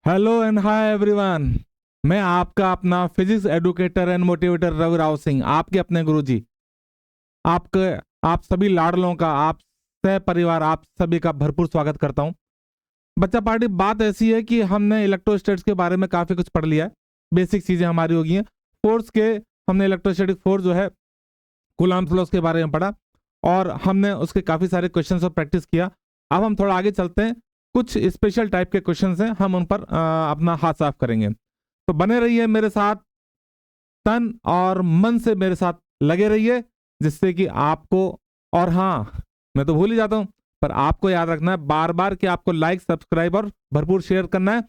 Hello and hi everyone. मैं आपका अपना physics educator and motivator Ravi Rao Singh, आपके अपने गुरुजी। आपके आप सभी लाडलों का, आप सह परिवार, आप सभी का भरपूर स्वागत करता हूं। बच्चा पार्टी, बात ऐसी है कि हमने इलेक्ट्रोस्टैटिक्स के बारे में काफी कुछ पढ़ लिया है। बेसिक चीजें हमारी हो गई हैं। फोर्स के हमने इलेक्ट्रोस्टैटिक फोर्स जो है कूलम्ब लॉ के बारे में पढ़ा और हमने उसके काफी सारे क्वेश्चंस और प्रैक्टिस किया। अब हम थोड़ा आगे चलते हैं। कुछ स्पेशल टाइप के क्वेश्चंस हैं, हम उन पर अपना हाथ साफ करेंगे। तो बने रहिए मेरे साथ, तन और मन से मेरे साथ लगे रहिए, जिससे कि आपको, और हाँ मैं तो भूल ही जाता हूं, पर आपको याद रखना है बार बार कि आपको लाइक, सब्सक्राइब और भरपूर शेयर करना है,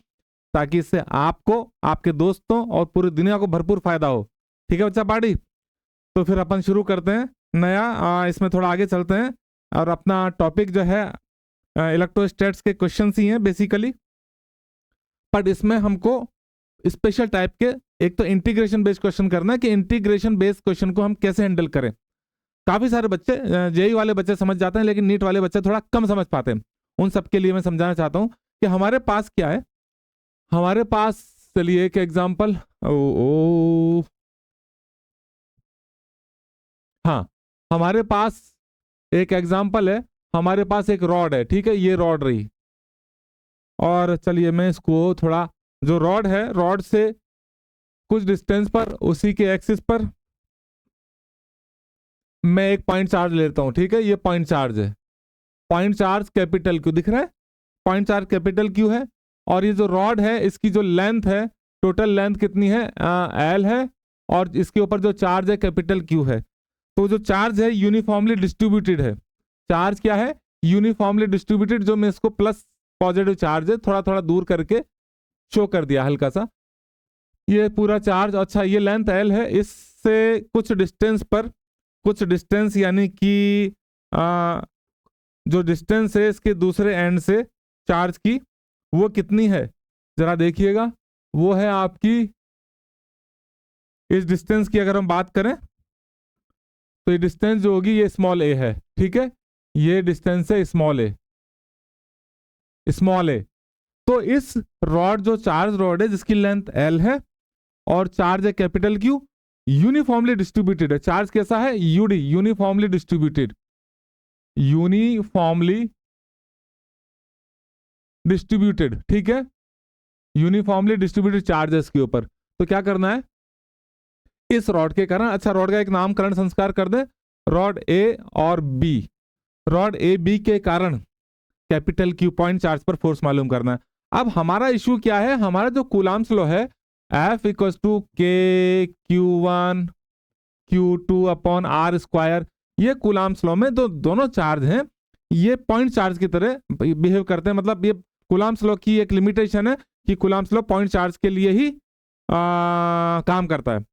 ताकि इससे आपको, आपके दोस्तों और पूरी दुनिया को भरपूर फायदा हो। ठीक है बच्चा पार्टी, तो फिर अपन शुरू करते हैं नया। इसमें थोड़ा आगे चलते हैं और अपना टॉपिक जो है इलेक्ट्रोस्टैट्स के क्वेश्चंस ही हैं बेसिकली, बट इसमें हमको स्पेशल टाइप के, एक तो इंटीग्रेशन बेस्ड क्वेश्चन करना है कि इंटीग्रेशन बेस्ड क्वेश्चन को हम कैसे हैंडल करें। काफी सारे बच्चे, जेई वाले बच्चे समझ जाते हैं, लेकिन नीट वाले बच्चे थोड़ा कम समझ पाते हैं। उन सबके लिए मैं समझाना चाहता हूं कि हमारे पास क्या है। हमारे पास, चलिए एक एग्जांपल, हाँ, हमारे पास एक एग्जांपल है। हमारे पास एक रॉड है, ठीक है, ये रॉड रही, और चलिए मैं इसको थोड़ा, जो रॉड है, रॉड से कुछ डिस्टेंस पर, उसी के एक्सिस पर मैं एक पॉइंट चार्ज लेता हूं। ठीक है, ये पॉइंट चार्ज है। पॉइंट चार्ज कैपिटल क्यू दिख रहा है, पॉइंट चार्ज कैपिटल क्यू है। और ये जो रॉड है, इसकी जो लेंथ है, टोटल लेंथ कितनी है, एल है, और इसके ऊपर जो चार्ज है कैपिटल क्यू है। तो जो चार्ज है यूनिफॉर्मली डिस्ट्रीब्यूटेड है। चार्ज क्या है, यूनिफॉर्मली डिस्ट्रीब्यूटेड। जो मैं इसको प्लस पॉजिटिव चार्ज है थोड़ा थोड़ा दूर करके शो कर दिया हल्का सा, ये पूरा चार्ज। अच्छा, ये लेंथ एल है, इससे कुछ डिस्टेंस पर, कुछ डिस्टेंस यानी कि जो डिस्टेंस है इसके दूसरे एंड से चार्ज की, वो कितनी है जरा देखिएगा। वो है आपकी, इस डिस्टेंस की अगर हम बात करें तो ये डिस्टेंस जो होगी ये स्मॉल ए है। ठीक है, ये डिस्टेंस है स्मॉल ए, स्मॉल ए। तो इस रॉड, जो चार्ज रॉड है जिसकी लेंथ एल है और चार्ज है कैपिटल क्यू, यूनिफॉर्मली डिस्ट्रीब्यूटेड है। चार्ज कैसा है, UD, uniformly distributed, uniformly distributed. ठीक है, यूनिफॉर्मली डिस्ट्रीब्यूटेड चार्ज है इसके ऊपर। तो क्या करना है इस रॉड के कारण, अच्छा रॉड का एक नामकरण संस्कार कर दे, रॉड ए और बी। रॉड ए बी के कारण कैपिटल क्यू पॉइंट चार्ज पर फोर्स मालूम करना है। अब हमारा इश्यू क्या है, हमारा जो कूलम्ब्स लॉ है, F equals to K Q1 Q2 upon R square, ये कूलम्ब्स लॉ में दोनों चार्ज हैं, ये पॉइंट चार्ज की तरह बिहेव करते हैं। मतलब ये कूलम्ब्स लॉ की एक लिमिटेशन है कि कूलम्ब्स लॉ पॉइंट चार्ज के लिए ही काम करता है।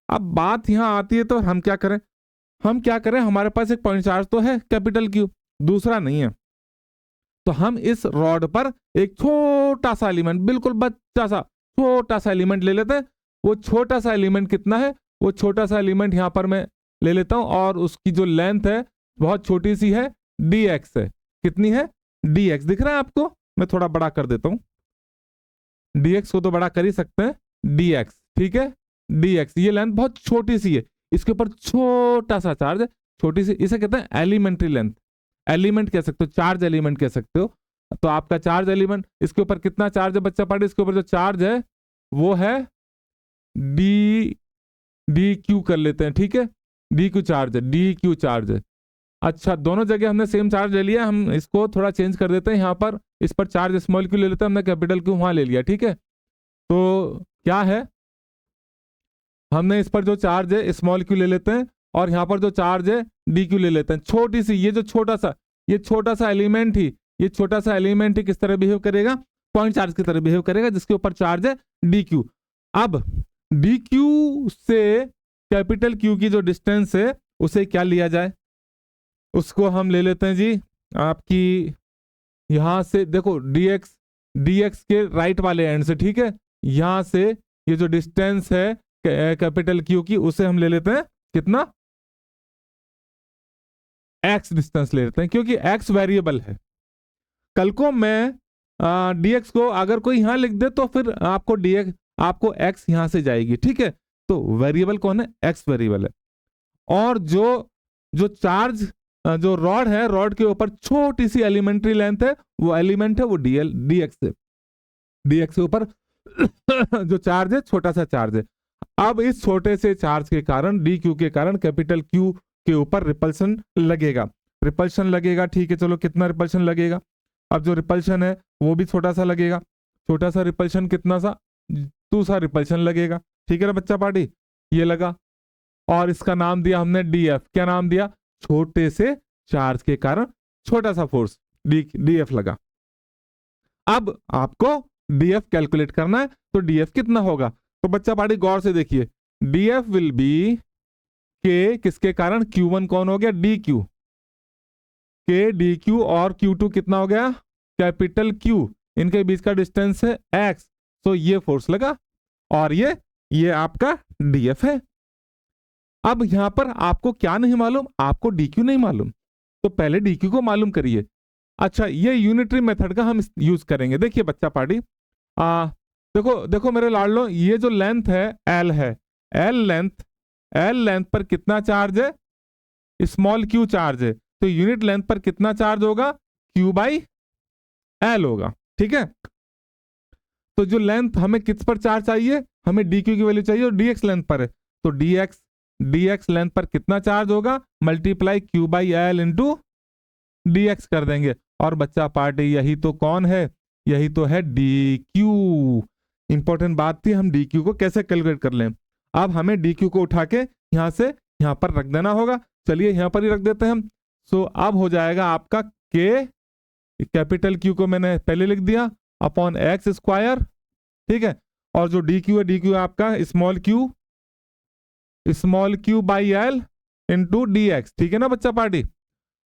अब बात यहां आती है, तो हम क्या करें, हम क्या करें, हमारे पास एक पॉइंट चार्ज तो है कैपिटल क्यू, दूसरा नहीं है। तो हम इस रॉड पर एक छोटा सा एलिमेंट, बिल्कुल बच्चा सा छोटा सा एलिमेंट ले लेते हैं। वो छोटा सा एलिमेंट कितना है, वो छोटा सा एलिमेंट यहां पर मैं ले लेता हूं, और उसकी जो लेंथ है बहुत छोटी सी है, dx है। कितनी है, dx दिख रहा है आपको, मैं थोड़ा बड़ा कर देता हूं, dx को तो बड़ा कर ही सकते हैं, dx। ठीक है, dx, ये लेंथ बहुत छोटी सी है, इसके ऊपर छोटा सा चार्ज है, छोटी सी, इसे कहते हैं एलिमेंट्री लेंथ। एलिमेंट कह सकते हो, चार्ज एलिमेंट कह सकते हो। तो आपका चार्ज एलिमेंट, इसके ऊपर कितना चार्ज है बच्चा पार्टी, इसके ऊपर जो चार्ज है वो है डी, डी क्यू कर लेते हैं। ठीक है, डी क्यू चार्ज है, डी क्यू चार्ज है। अच्छा, दोनों जगह हमने सेम चार्ज ले लिया, हम इसको थोड़ा चेंज कर देते हैं। यहाँ पर इस पर चार्ज स्मॉल क्यू ले लेते हैं, हमने कैपिटल क्यू वहां ले लिया। ठीक है, तो क्या है, हमने इस पर जो चार्ज है स्मॉल क्यू ले लेते हैं, और यहाँ पर जो चार्ज है डी क्यू ले लेते हैं। छोटी सी, ये जो छोटा सा, ये छोटा सा एलिमेंट ही, ये छोटा सा एलिमेंट ही किस तरह बिहेव करेगा, पॉइंट चार्ज की तरह बिहेव करेगा, जिसके ऊपर चार्ज है डी क्यू। अब डी क्यू से कैपिटल क्यू की जो डिस्टेंस है उसे क्या लिया जाए, उसको हम ले लेते हैं जी आपकी, यहां से देखो dx, dx के राइट वाले एंड से। ठीक है, यहां से ये जो डिस्टेंस है कैपिटल क्यू की, उसे हम ले लेते हैं कितना, x डिस्टेंस ले लेते हैं, क्योंकि x वेरिएबल है। कल को मैं dx को अगर कोई यहाँ लिख दे तो फिर आपको dx, आपको x यहाँ से जाएगी, ठीक है। तो वेरिएबल कौन है, x वेरिएबल है। और जो जो चार्ज जो रॉड है, रॉड के ऊपर छोटी सी एलिमेंट्री लेंथ है, वो एलिमेंट है वो dx है, dx के ऊपर जो चार्ज है छोटा सा चार्ज है। अब इस छोटे से चार्ज के कारण dq के कारण कैपिटल Q के ऊपर रिपल्शन लगेगा, रिपल्शन लगेगा, ठीक है। चलो कितना रिपल्शन लगेगा, अब जो रिपल्शन है वो भी छोटा सा लगेगा, छोटा सा रिपल्शन कितना सा, 2 सा रिपल्शन लगेगा, ठीक है ना बच्चा पार्टी, ये लगा। और इसका नाम दिया हमने df, क्या नाम दिया, छोटे से चार्ज के कारण छोटा सा फोर्स df लगा। अब आपको df कैलकुलेट करना है, तो df कितना होगा, तो बच्चा पार्टी गौर से देखिए, df विल बी k किसके कारण, q1 कौन हो गया, dq, k dq, और q2 कितना हो गया, कैपिटल Q, इनके बीच का डिस्टेंस है x, तो ये फोर्स लगा, और ये आपका df है। अब यहां पर आपको क्या नहीं मालूम, आपको dq नहीं मालूम, तो पहले dq को मालूम करिए। अच्छा, ये यूनिटरी मेथड का हम यूज करेंगे। देखिए बच्चा पार्टी, देखो देखो मेरे लाडलो, ये जो लेंथ है l है, l लेंथ पर कितना चार्ज है, स्मॉल q चार्ज है, तो यूनिट लेंथ पर कितना चार्ज होगा, q बाई l होगा, ठीक है। तो जो लेंथ हमें किस पर चार्ज चाहिए, हमें dq की वैल्यू चाहिए और dx लेंथ पर है, तो dx लेंथ पर कितना चार्ज होगा, multiply q by L into dx कर देंगे। और बच्चा पार्टी यही तो कौन है, यही तो है dq। इंपॉर्टेंट बात थी, हम dq को कैसे कैलकुलेट कर लें। अब हमें dq को उठा के यहां से यहां पर रख देना होगा, चलिए यहां पर ही रख देते हैं हम। सो अब हो जाएगा आपका k, कैपिटल Q को मैंने पहले लिख दिया, अपॉन एक्स स्क्वायर, ठीक है। और जो dq है, dq है आपका small q by L into dx, ठीक है ना बच्चा पार्टी।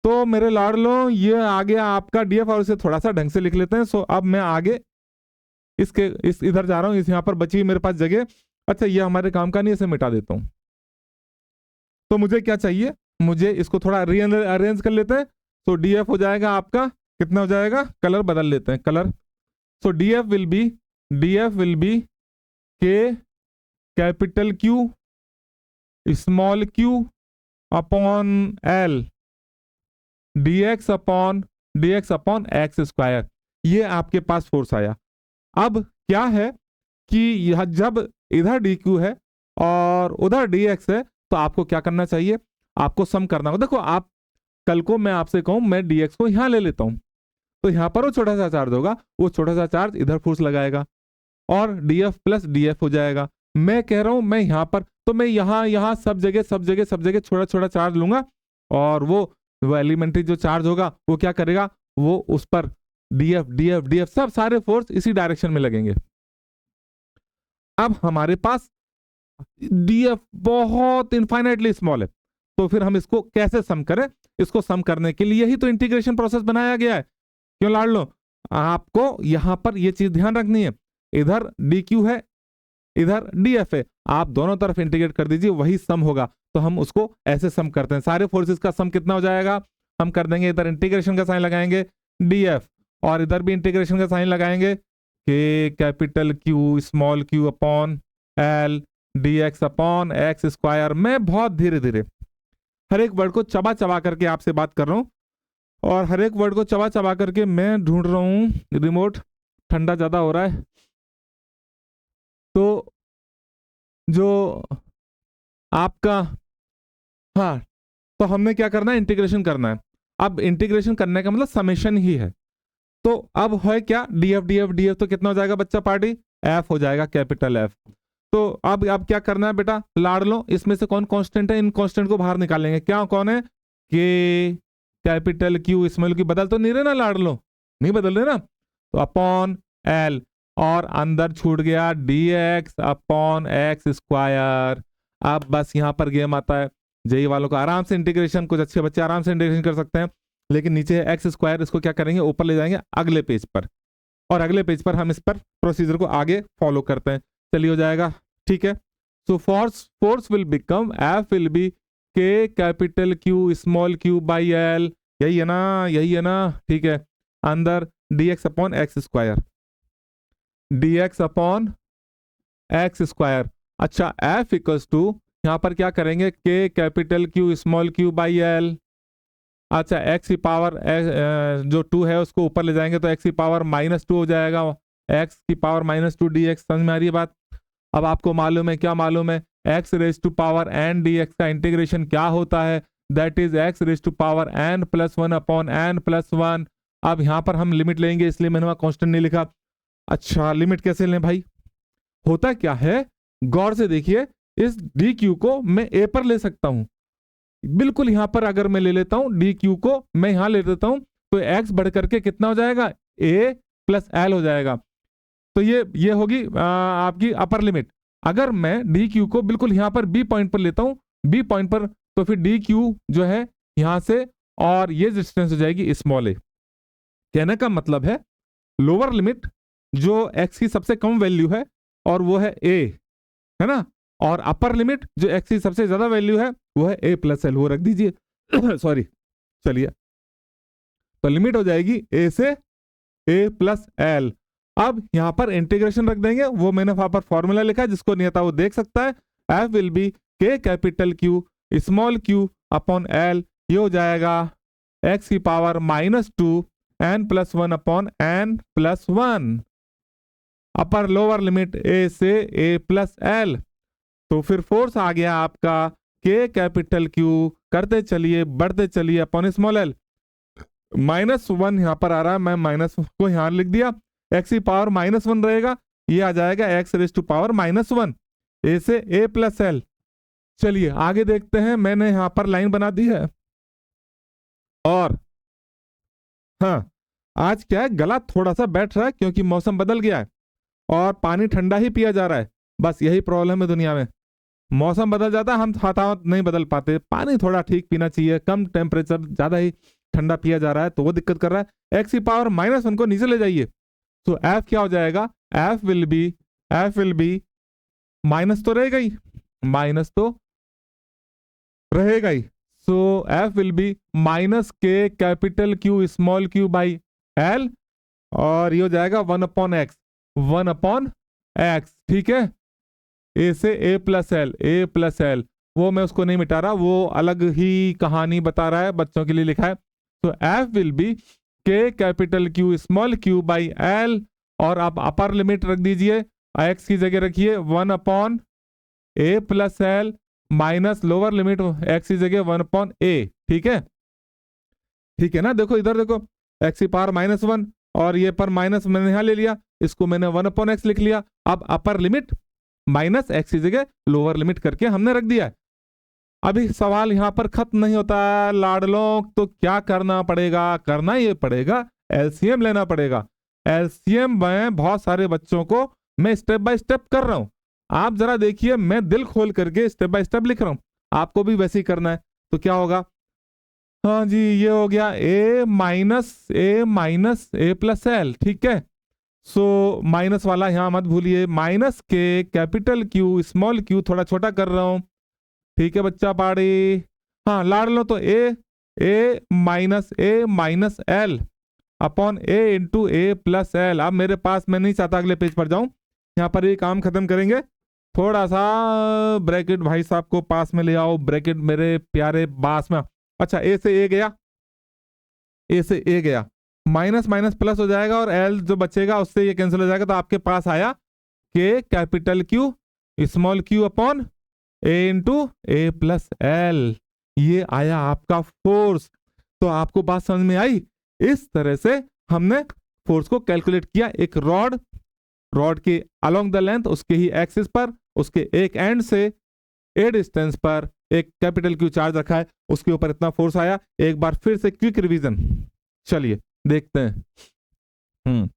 तो मेरे लाडलो ये आ गया आपका df, और इसे थोड़ा सा ढंग से लिख लेते हैं। सो अब मैं आगे इस इधर जा रहा हूं, इस यहां पर बची मेरे पास जगह। अच्छा, ये हमारे काम का नहीं, इसे मिटा देता हूं। तो मुझे क्या चाहिए, मुझे इसको थोड़ा अरेंज कर लेते हैं। तो df हो जाएगा आपका कितना हो जाएगा, कलर बदल लेते हैं, colour. So df will be k capital Q small q upon l dx upon X square, ये आपके पास फोर्स आया। अब क्या है कि यह जब इधर dq है और उधर dx है, तो आपको क्या करना चाहिए, आपको सम करना होगा। देखो, आप कल को मैं आपसे कहूं मैं dx को यहां ले लेता हूं, तो यहां पर वो छोटा सा चार्ज होगा, वो छोटा सा चार्ज इधर फोर्स लगाएगा और df प्लस df हो जाएगा। मैं कह रहा हूं मैं यहां पर, तो मैं यहां सब जगह छोटा छोटा चार्ज लूंगा, और वो एलिमेंट्री जो चार्ज होगा वो क्या करेगा, वो उस पर df सब सारे फोर्स इसी डायरेक्शन में लगेंगे। अब हमारे पास df बहुत इनफाइनाइटली स्मॉल है, तो फिर हम इसको कैसे सम करें, इसको सम करने के लिए ही तो इंटीग्रेशन प्रोसेस बनाया गया है। क्यों लाड लो, आपको यहां पर ये चीज ध्यान रखनी है, इधर dq है इधर df है, आप दोनों तरफ इंटीग्रेट कर दीजिए, वही सम होगा। तो हम उसको ऐसे सम करते हैं, सारे फोर्सेस का सम कितना हो जाएगा, हम कर देंगे, इधर इंटीग्रेशन का साइन लगाएंगे df, और इधर भी इंटीग्रेशन का साइन लगाएंगे k capital Q small q upon l dx upon X square. मैं बहुत धीरे धीरे हर एक वर्ड को चबा चबा करके आपसे बात कर रहा हूं, और हर एक वर्ड को चबा चबा करके मैं ढूंढ रहा हूं, रिमोट ठंडा ज्यादा हो रहा है। तो जो आपका, हाँ, तो हमने क्या करना है, इंटीग्रेशन करना है। अब इंटीग्रेशन करने का मतलब समेशन ही है। तो अब है क्या, df तो कितना हो जाएगा बच्चा पार्टी, f हो जाएगा, कैपिटल F। तो अब क्या करना है बेटा, लाड़ लो, इसमें से कौन कांस्टेंट है, इन कांस्टेंट को बाहर निकालेंगे। क्या कौन है, k capital Q small q, बदल तो नहीं रहे ना लाड़ लो, नहीं बदल रहे ना, तो अपॉन l, और अंदर छूट गया dx अपॉन एक्स स्क्वायर। अब बस यहां पर गेम आता है, जेई वालों को आराम से इंटीग्रेशन, कुछ अच्छे बच्चे आराम से इंटीग्रेशन कर सकते हैं, लेकिन नीचे है एक्स स्क्वायर, इसको क्या करेंगे, ऊपर ले जाएंगे अगले पेज पर, और अगले पेज पर हम इस पर प्रोसीजर को आगे फॉलो करते हैं। चलिए हो जाएगा, ठीक है। So force will become F will be K capital Q small q by L, यही है ना, ठीक है। अंदर dx upon X square, dx upon X square. अच्छा f इक्वल्स टू यहाँ पर क्या करेंगे, k capital Q small q by l। अच्छा x की पावर जो 2 है उसको ऊपर ले जाएंगे तो x की पावर -2 हो जाएगा, x की पावर -2 dx। समझ में आ रही है बात? अब आपको मालूम है, क्या मालूम है, x raise to power n dx का इंटीग्रेशन क्या होता है, that is x raise to power n plus 1 upon n plus 1। अब यहाँ पर हम लिमिट लेंगे इसलिए मैंने वहां कांस्टेंट नहीं लिखा। अच्छा लिमिट कैसे लें भाई, होता क्या है, गौर से देखिए, इस डी क्यू को मैं ए पर ले सकता हूं, बिल्कुल यहां पर अगर मैं ले लेता हूं डी क्यू को मैं यहां ले लेता हूं तो एक्स बढ़ करके कितना हो जाएगा, ए प्लस एल हो जाएगा। तो ये होगी आपकी अपर लिमिट। अगर मैं डी क्यू को बिल्कुल यहां पर बी पॉइंट पर लेता हूं, बी पॉइंट पर, तो फिर डी क्यू जो है यहां से और ये डिस्टेंस हो जाएगी स्मॉल ए। कहने का मतलब है लोअर लिमिट जो एक्स की सबसे कम वैल्यू है और वो है ए, है ना, और अपर लिमिट जो एक्स की सबसे ज्यादा वैल्यू है वो है ए प्लस एल, वो रख दीजिए सॉरी। चलिए तो लिमिट हो जाएगी ए से ए प्लस एल। अब यहां पर इंटीग्रेशन रख देंगे, वो मैंने वहां पर फॉर्मूला लिखा है, जिसको नहीं आता वो देख सकता है। F will be K capital Q small q upon L, ये हो जाएगा एक्स की power -2 n plus 1 upon n plus 1। Upper lower limit A से ए प्लस एल। तो फिर फोर्स आ गया आपका के कैपिटल क्यू, करते चलिए बढ़ते चलिए अपॉन स्मॉल एल। -1 यहां पर आ रहा है, मैं माइनस को यहां लिख दिया, एक्स की पावर -1 रहेगा, ये आ जाएगा एक्स रेज टू पावर -1 ए से ए प्लस एल। चलिए आगे देखते हैं, मैंने यहां पर लाइन बना दी है। और हाँ, आज क्या है, गला थोड़ा सा बैठ रहा है क्योंकि मौसम बदल गया है और पानी ठंडा ही पिया जा रहा है। बस यही प्रॉब्लम है दुनिया में, मौसम बदल जाता है, हम हाथावत नहीं बदल पाते। पानी थोड़ा ठीक पीना चाहिए, कम टेम्परेचर, ज्यादा ही ठंडा पिया जा रहा है तो वो दिक्कत कर रहा है। एक्स की पावर -1 को नीचे ले जाइए तो एफ क्या हो जाएगा, एफ विल बी माइनस तो रहेगा ही, माइनस तो रहेगा ही। सो एफ विल बी माइनस के capital Q small Q by L, और ये हो जाएगा 1 अपॉन एक्स, 1 अपॉन एक्स। ठीक है, ए से ए प्लस एल, वो मैं उसको नहीं मिटा रहा, वो अलग ही कहानी बता रहा है, बच्चों के लिए लिखा है। तो F will be K capital Q small Q by L, और आप अपर लिमिट रख दीजिए, एक्स की जगह रखिए 1 upon A plus L, minus lower limit X की जगह 1 अपॉन ए। ठीक है, ठीक है ना, देखो इधर देखो, एक्स की पावर -1 और ये पर माइनस मैंने यहां ले लिया, इसको मैंने 1 अपॉन एक्स लिख लिया। अब अपर लिमिट माइनस एक्स की जगह लोअर लिमिट करके हमने रख दिया है। अभी सवाल यहां पर खत्म नहीं होता लाडलों, तो क्या करना पड़ेगा, करना ये पड़ेगा, एलसीएम लेना पड़ेगा। एलसीएम में बहुत सारे बच्चों को मैं स्टेप बाय स्टेप कर रहा हूं, आप जरा देखिए, मैं दिल खोल करके स्टेप बाय स्टेप लिख रहा हूं, आपको भी वैसे ही करना है। तो क्या होगा, हाँ जी, ये हो गया ए माइनस ए प्लस एल। ठीक है, सो माइनस वाला यहां मत भूलिए, माइनस के कैपिटल क्यू स्मॉल क्यू, थोड़ा छोटा कर रहा हूं। ठीक है बच्चा पाड़ी, हाँ लाड़ लो, तो ए minus L upon A into A plus L. अब मेरे पास, मैं नहीं चाहता अगले पेज पर जाऊं, यहाँ पर ये काम खत्म करेंगे। थोड़ा सा ब्रैकेट भाई साहब को पास में ले आओ, ब्रैकेट मेरे प्यारे बास में। अच्छा, ए से ए गया, माइनस माइनस प्लस हो जाएगा और एल जो बचेगा उससे ये कैंसिल हो जाएगा, तो आपके पास आया K capital Q small q upon A into A plus L, ये आया आपका फोर्स। तो आपको बात समझ में आई, इस तरह से हमने फोर्स को कैलकुलेट किया। एक रॉड के अलोंग द लेंथ, उसके ही एक्सिस पर, उसके एक एंड से ए डिस्टेंस पर एक कैपिटल क्यू चार्ज रखा है, उसके ऊपर इतना फोर्स आया। एक बार फिर से क्विक रिवीजन, चलिए देखते हैं।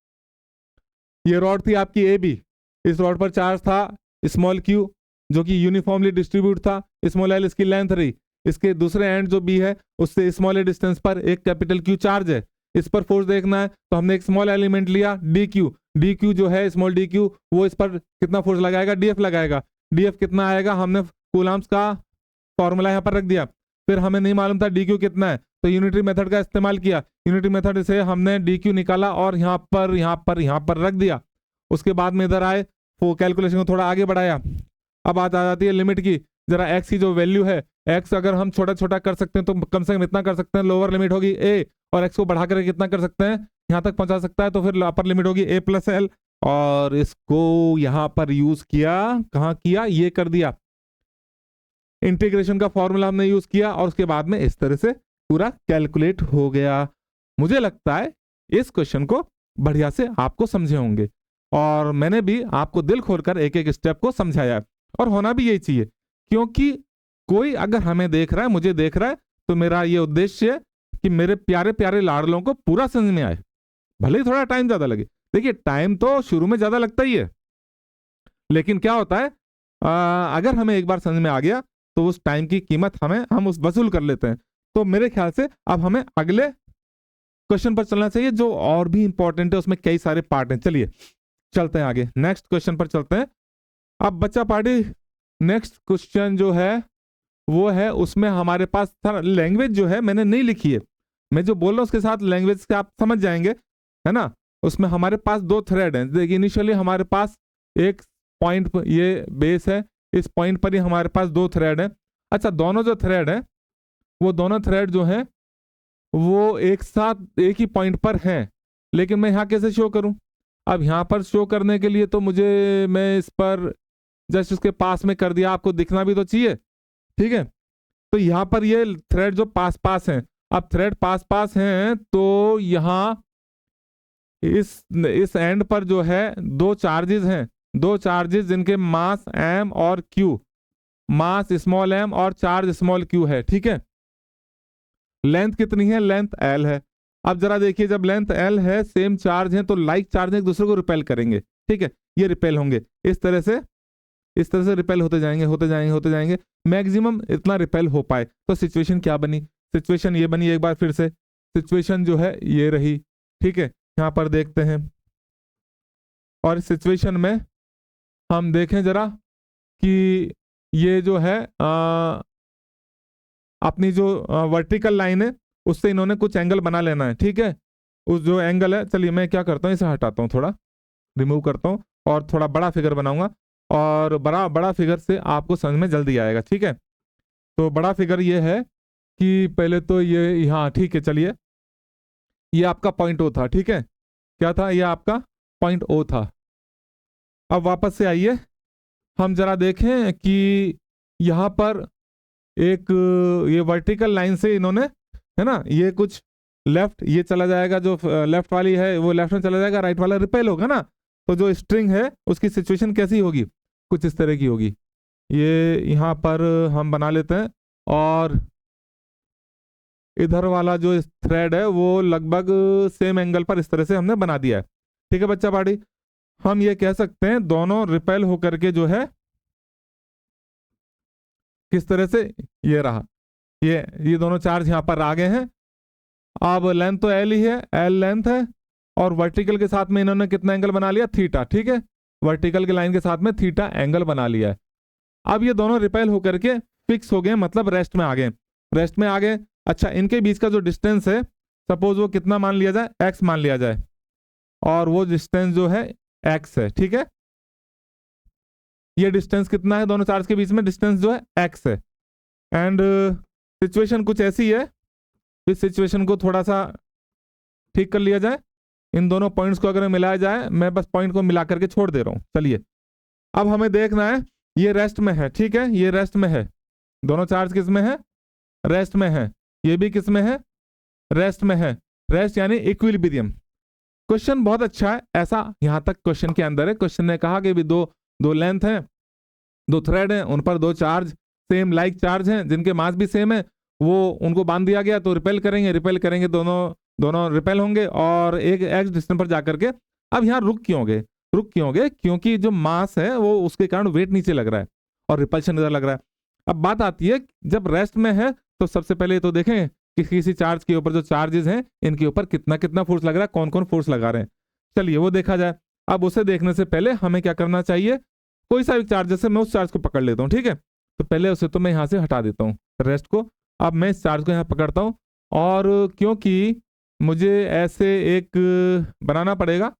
ये रॉड थी आपकी ए बी, इस रॉड पर चार्ज था स्मॉल क्यू जो कि यूनिफॉर्मली डिस्ट्रीब्यूट था, स्मॉल एल इसकी लेंथ रही। इसके दूसरे एंड जो बी है उससे स्मॉल ए डिस्टेंस पर एक कैपिटल क्यू चार्ज है, इस पर फोर्स देखना है तो हमने एक स्मॉल एलिमेंट लिया डी क्यू जो है स्मॉल डी क्यू, वो इस पर कितना फोर्स लगाएगा, डीएफ लगाएगा। डीएफ कितना आएगा, हमने कूलम्स का फॉर्मूला यहाँ पर रख दिया। फिर हमें नहीं मालूम था डी क्यू कितना है, तो यूनिटरी मेथड का इस्तेमाल किया, यूनिटरी मेथड से हमने डी क्यू निकाला और यहाँ पर रख दिया। उसके बाद में इधर आए, वो कैलकुलेशन को थोड़ा आगे बढ़ाया। अब बात आ जाती है लिमिट की। जरा एक्स की जो वैल्यू है, एक्स अगर हम छोटा छोटा कर सकते हैं तो कम से कम इतना कर सकते हैं, लोअर लिमिट होगी ए, और एक्स को बढ़ा कर कितना कर सकते हैं, यहाँ तक पहुंचा सकता है, तो फिर अपर लिमिट होगी ए प्लस एल। और इसको यहाँ पर यूज किया, कहाँ किया, ये कर दिया, इंटीग्रेशन का फॉर्मूला हमने यूज किया और उसके बाद में इस तरह से पूरा कैलकुलेट हो गया। मुझे लगता है इस क्वेश्चन को बढ़िया से आपको समझे होंगे और मैंने भी आपको दिल खोलकर एक एक स्टेप को समझाया और होना भी यही चाहिए, क्योंकि कोई अगर हमें देख रहा है, मुझे देख रहा है, तो मेरा ये उद्देश्य है कि मेरे प्यारे प्यारे लाडलों को पूरा समझ में आए, भले ही थोड़ा टाइम ज्यादा लगे। देखिए टाइम तो शुरू में ज्यादा लगता ही है, लेकिन क्या होता है अगर हमें एक बार समझ में आ गया तो उस टाइम की कीमत हम उस वसूल कर लेते हैं। तो मेरे ख्याल से अब हमें अगले क्वेश्चन पर चलना चाहिए जो और भी इंपॉर्टेंट है, उसमें कई सारे पार्ट हैं। चलिए चलते हैं आगे, नेक्स्ट क्वेश्चन पर चलते हैं। अब बच्चा पार्टी नेक्स्ट क्वेश्चन जो है वो है, उसमें हमारे पास लैंग्वेज जो है मैंने नहीं लिखी है, मैं जो बोल रहा हूँ उसके साथ लैंग्वेज से आप समझ जाएंगे, है ना। उसमें हमारे पास दो थ्रेड हैं। देखिए इनिशियली हमारे पास एक पॉइंट, ये बेस है, इस पॉइंट पर ही हमारे पास दो थ्रेड है। अच्छा, दोनों जो थ्रेड है वो दोनों थ्रेड जो है वो एक साथ एक ही पॉइंट पर हैं, लेकिन मैं यहाँ कैसे शो करूँ? अब यहाँ पर शो करने के लिए तो मैं इस पर जस्ट उसके पास में कर दिया, आपको दिखना भी तो चाहिए, ठीक है। तो यहाँ पर ये थ्रेड जो पास पास हैं, अब थ्रेड पास पास हैं तो यहाँ इस एंड पर जो है दो चार्जेस हैं, दो चार्जेस जिनके मास m और q, मास स्मॉल m और चार्ज स्मॉल q है, ठीक है। लेंथ कितनी है? लेंथ l है। अब जरा देखिए, जब लेंथ l है, सेम चार्ज है, तो लाइक चार्ज एक दूसरे को रिपेल करेंगे, ठीक है। ये रिपेल होंगे इस तरह से रिपेल होते जाएंगे, मैक्सिमम इतना रिपेल हो पाए। तो सिचुएशन क्या बनी? सिचुएशन ये बनी, एक बार फिर से सिचुएशन जो है ये रही, ठीक है। यहाँ पर देखते हैं और इस सिचुएशन में हम देखें जरा कि ये जो है अपनी जो वर्टिकल लाइन है उससे इन्होंने कुछ एंगल बना लेना है, ठीक है। उस जो एंगल है, चलिए मैं क्या करता हूँ, इसे हटाता हूँ, थोड़ा रिमूव करता हूँ और थोड़ा बड़ा फिगर बनाऊंगा, और बड़ा फिगर से आपको समझ में जल्दी आएगा, ठीक है। तो बड़ा फिगर ये है कि पहले तो ये यहाँ, ठीक है, चलिए ये आपका पॉइंट ओ था, ठीक है। क्या था? ये आपका पॉइंट ओ था। अब वापस से आइए, हम जरा देखें कि यहाँ पर एक ये वर्टिकल लाइन से इन्होंने, है ना, ये कुछ लेफ्ट, ये चला जाएगा, जो लेफ्ट वाली है वो लेफ्ट में चला जाएगा, राइट वाला रिपेल होगा ना। तो जो स्ट्रिंग है उसकी सिचुएशन कैसी होगी? कुछ इस तरह की होगी। ये यहाँ पर हम बना लेते हैं और इधर वाला जो थ्रेड है वो लगभग सेम एंगल पर इस तरह से हमने बना दिया है, ठीक है बच्चा पार्टी। हम ये कह सकते हैं दोनों रिपेल होकर के जो है किस तरह से ये रहा, ये दोनों चार्ज यहाँ पर आ गए हैं। अब लेंथ तो एल ही है, एल लेंथ है, और वर्टिकल के साथ में इन्होंने कितना एंगल बना लिया? थीटा, ठीक है। वर्टिकल के लाइन के साथ में थीटा एंगल बना लिया है। अब ये दोनों रिपेल होकर के फिक्स हो गए, मतलब रेस्ट में आ गए, रेस्ट में आ गए। अच्छा, इनके बीच का जो डिस्टेंस है, सपोज वो कितना मान लिया जाए? एक्स मान लिया जाए, और वो डिस्टेंस जो है एक्स है, ठीक है। ये डिस्टेंस कितना है दोनों चार्ज के बीच में? डिस्टेंस जो है एक्स है। एंड सिचुएशन कुछ ऐसी है, इस सिचुएशन को थोड़ा सा ठीक कर लिया जाए, इन दोनों पॉइंट्स को अगर मिलाया जाए, मैं बस पॉइंट को मिला करके छोड़ दे रहा हूं। चलिए अब हमें देखना है, ये रेस्ट में है, ठीक है, ये रेस्ट में है, दोनों चार्ज किस में है? रेस्ट में है। ये भी किस में है? रेस्ट में है। रेस्ट यानी इक्विलिब्रियम। क्वेश्चन बहुत अच्छा है, ऐसा यहां तक क्वेश्चन के अंदर है। क्वेश्चन ने कहा कि भी दो लेंथ है, दो थ्रेड हैं, उन पर दो चार्ज सेम लाइक चार्ज हैं जिनके मास भी सेम है, वो उनको बांध दिया गया, तो रिपेल करेंगे, दोनों रिपेल होंगे और एक एक्स डिस्टेंस पर जाकर के। अब यहाँ रुक क्यों गए? क्योंकि जो मास है वो उसके कारण वेट नीचे लग रहा है और रिपल्शन इधर लग रहा है। अब बात आती है, जब रेस्ट में है तो सबसे पहले तो देखें कि किसी चार्ज के ऊपर जो चार्जेस हैं इनके ऊपर कितना फोर्स लग रहा है, कौन कौन फोर्स लगा रहे हैं, चलिए वो देखा जाए। अब उसे देखने से पहले हमें क्या करना चाहिए? कोई सा भी चार्ज, जैसे मैं उस चार्ज को पकड़ लेता हूँ, ठीक है, तो पहले उसे तो मैं यहाँ से हटा देता हूँ रेस्ट को। अब मैं इस चार्ज को यहाँ पकड़ता हूँ और क्योंकि मुझे ऐसे एक बनाना पड़ेगा,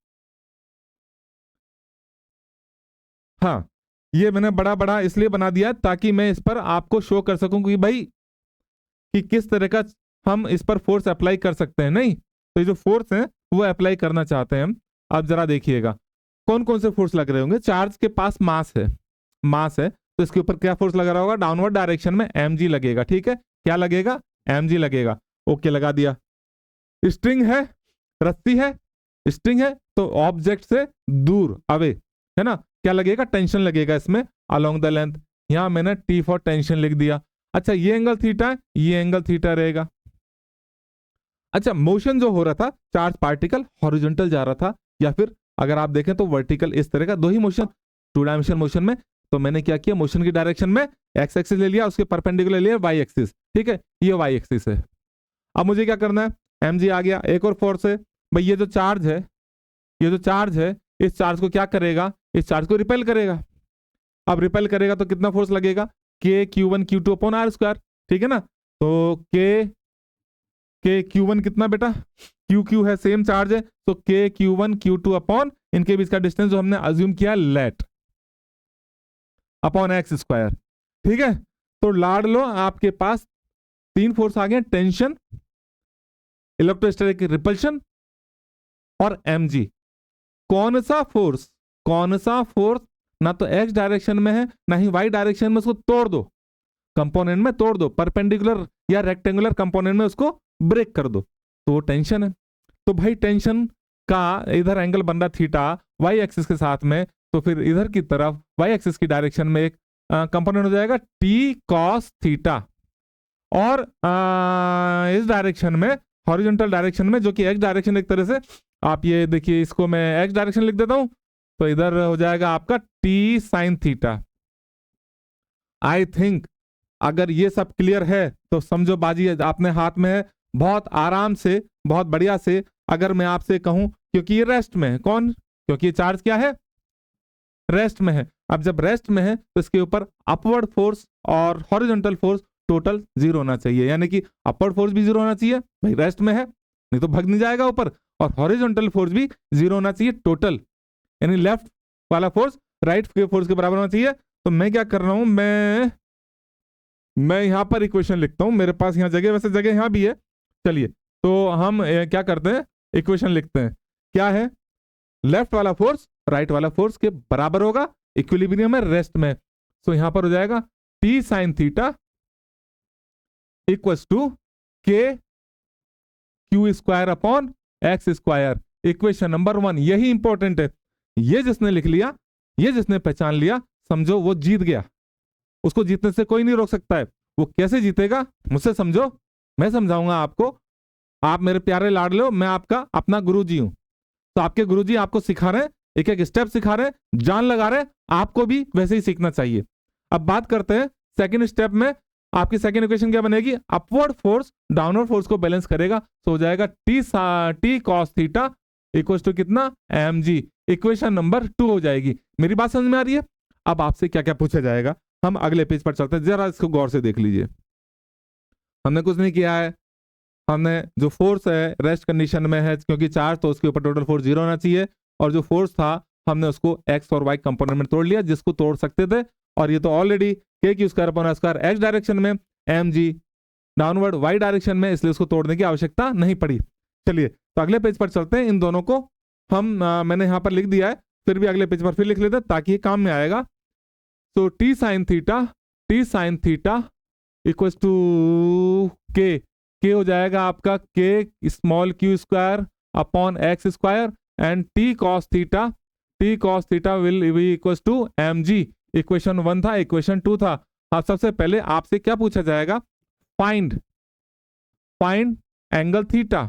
हाँ ये मैंने बड़ा बड़ा इसलिए बना दिया ताकि मैं इस पर आपको शो कर सकूं कि भाई कि किस तरह का हम इस पर फोर्स अप्लाई कर सकते हैं। नहीं तो ये जो फोर्स है वो अप्लाई करना चाहते हैं हम। अब जरा देखिएगा कौन कौन से फोर्स लग रहे होंगे। चार्ज के पास मास है, मास है तो इसके ऊपर क्या फोर्स लग रहा होगा, डाउनवर्ड डायरेक्शन में mg लगेगा। ठीक है, क्या लगेगा, mg लगेगा। ओके लगा दिया। स्ट्रिंग है, रस्सी है, स्ट्रिंग है तो ऑब्जेक्ट से दूर अवे है ना, क्या लगेगा, टेंशन लगेगा इसमें अलोंग द लेंथ। यहां मैंने टी फॉर टेंशन लिख दिया। अच्छा ये एंगल थीटा है, ये एंगल थीटा रहेगा। अच्छा मोशन जो हो रहा था, चार्ज पार्टिकल हॉरिजॉन्टल जा रहा था या फिर अगर आप देखें तो वर्टिकल, इस तरह का दो ही मोशन, टू डायमेंशन मोशन में। तो मैंने क्या किया, मोशन की डायरेक्शन में एक्स एक्सिस ले लिया, उसके परपेंडिकुलर लिया वाई एक्सिस। ठीक है, ये वाई एक्सिस है। अब मुझे क्या करना है, mg आ गया। एक और फोर्स है भाई, ये जो चार्ज है, ये जो चार्ज है इस चार्ज को क्या करेगा, इस चार्ज को रिपेल करेगा। अब रिपेल करेगा तो कितना फोर्स लगेगा, K Q one Q two upon R square. ठीक है ना, तो के क्यू वन कितना बेटा, क्यू क्यू है, सेम चार्ज है तो K Q one Q two upon इनके बीच का डिस्टेंस जो हमने अज्यूम किया लेट अपॉन एक्स स्क्वायर। ठीक है, तो लाड लो आपके पास तीन फोर्स आ गए, टेंशन, इलेक्ट्रोस्टैटिक रिपल्शन और mg। कौन सा फोर्स, कौन सा फोर्स ना तो x डायरेक्शन में है ना ही y डायरेक्शन में, उसको तोड़ दो, कंपोनेंट में तोड़ दो, परपेंडिकुलर या रेक्टेंगुलर कंपोनेंट में उसको ब्रेक कर दो, तो वो टेंशन है। तो भाई टेंशन का इधर एंगल बन रहा थीटा y एक्सिस के साथ में, तो फिर इधर की तरफ y एक्सिस की डायरेक्शन में एक कंपोनेंट हो जाएगा t cos थीटा, और इस डायरेक्शन में हॉरिजॉन्टल डायरेक्शन में जो कि x डायरेक्शन, एक तरह से आप ये देखिए इसको मैं x डायरेक्शन लिख देता हूं, तो इधर हो जाएगा आपका t sin theta. I think अगर ये सब क्लियर है तो समझो बाजी अपने हाथ में है। बहुत आराम से, बहुत बढ़िया से, अगर मैं आपसे कहूं, क्योंकि ये रेस्ट में है, कौन, क्योंकि ये चार्ज क्या है, रेस्ट में है। अब जब रेस्ट में है तो इसके ऊपर अपवर्ड फोर्स और हॉरिजॉन्टल फोर्स टोटल जीरो होना चाहिए, यानी कि अपवर्ड फोर्स भी जीरो होना चाहिए, भाई रेस्ट में है नहीं तो भग नहीं जाएगा ऊपर, और हॉरिजॉन्टल फोर्स भी जीरो होना चाहिए टोटल, यानी लेफ्ट वाला फोर्स राइट के फोर्स के बराबर होना चाहिए। तो मैं क्या कर रहा हूं, मैं यहां पर इक्वेशन लिखता हूं, मेरे पास यहां जगह, वैसे जगह यहां भी है। चलिए तो हम क्या करते हैं, इक्वेशन लिखते हैं। क्या है, लेफ्ट वाला फोर्स राइट वाला फोर्स के बराबर होगा, इक्विलिब्रियम में, रेस्ट में। तो यहां पर हो जाएगा T sine theta equals to K Q square upon X square. Equation number 1, यही इंपॉर्टेंट है। ये जिसने लिख लिया, ये जिसने पहचान लिया, समझो वो जीत गया, उसको जीतने से कोई नहीं रोक सकता है। वो कैसे जीतेगा मुझसे समझो, मैं समझाऊंगा आपको। आप मेरे प्यारे लाडलो, मैं आपका अपना गुरुजी हूं, तो आपके गुरुजी आपको सिखा रहे हैं, एक एक स्टेप सिखा रहे हैं, जान लगा रहे हैं, आपको भी वैसे ही सीखना चाहिए। अब बात करते हैं सेकंड स्टेप में। आपकी सेकंड इक्वेशन क्या बनेगी, अपवर्ड फोर्स डाउनवर्ड फोर्स को बैलेंस करेगा, तो हो जाएगा T cos theta equal to कितना, mg। इक्वेशन नंबर 2 हो जाएगी। मेरी बात समझ में आ रही है। अब आपसे क्या क्या पूछा जाएगा, हम अगले पेज पर चलते हैं, जरा इसको गौर से देख लीजिए। हमने कुछ नहीं किया है, हमने जो फोर्स है रेस्ट कंडीशन में है, क्योंकि चार्ज तो उसके ऊपर टोटल फोर्स जीरो होना चाहिए, और जो फोर्स था हमने उसको एक्स और वाई कंपोनेंट में तोड़ लिया, जिसको तोड़ सकते थे। और ये तो ऑलरेडी के Q square upon square x direction में, mg डाउनवर्ड वाई डायरेक्शन में, इसलिए उसको तोड़ने की आवश्यकता नहीं पड़ी। चलिए तो अगले पेज पर चलते हैं। इन दोनों को हम मैंने यहाँ पर लिख दिया है, फिर भी अगले पेज पर फिर लिख लेते हैं ताकि ये काम में आएगा। तो T sine theta equal to K हो जाएगा आपका K small Q square upon X square, and T cos theta will be equal to mg। Equation 1 था, इक्वेशन 2 था। अब सबसे पहले आपसे क्या पूछा जाएगा, find angle theta,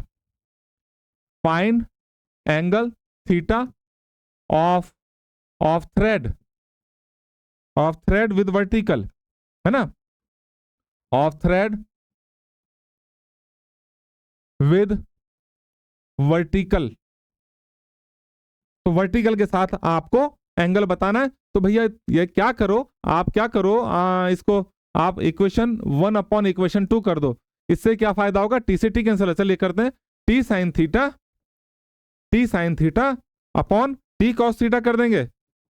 find angle theta of thread with vertical, है ना, ऑफ थ्रेड विद वर्टिकल। तो वर्टिकल के साथ आपको एंगल बताना है। तो भैया ये क्या करो, आप क्या करो, इसको आप इक्वेशन 1 अपॉन इक्वेशन 2 कर दो। इससे क्या फायदा होगा, टी से टी कैंसिल, चलिए करते हैं, T sine theta upon T cos theta कर देंगे,